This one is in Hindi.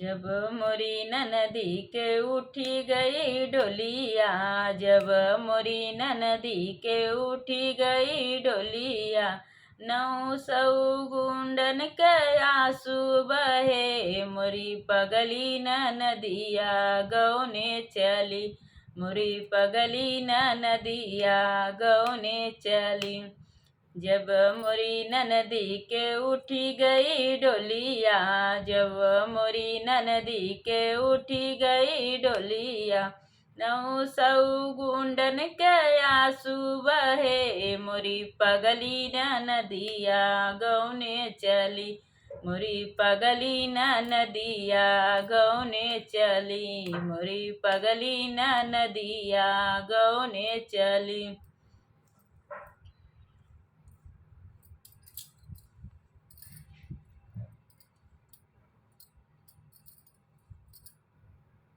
जब मोरी ननदी के उठी गई डोलिया, जब मोरी ननदी के उठी गई डोलिया, 900 गुंडन के आंसू बहे, मोरी पगली नदिया गौने चली, मोरी पगली नदिया गौने चली। जब मोरी ननदी के उठी गई डोलिया, जब मोरी ननदी के उठी गई डोलिया, 900 गुंडन के आंसू बहे, मोरी पगली नदिया गौने चली, मोरी पगली नदिया गौने चली, मोरी पगली नदिया गौने चली।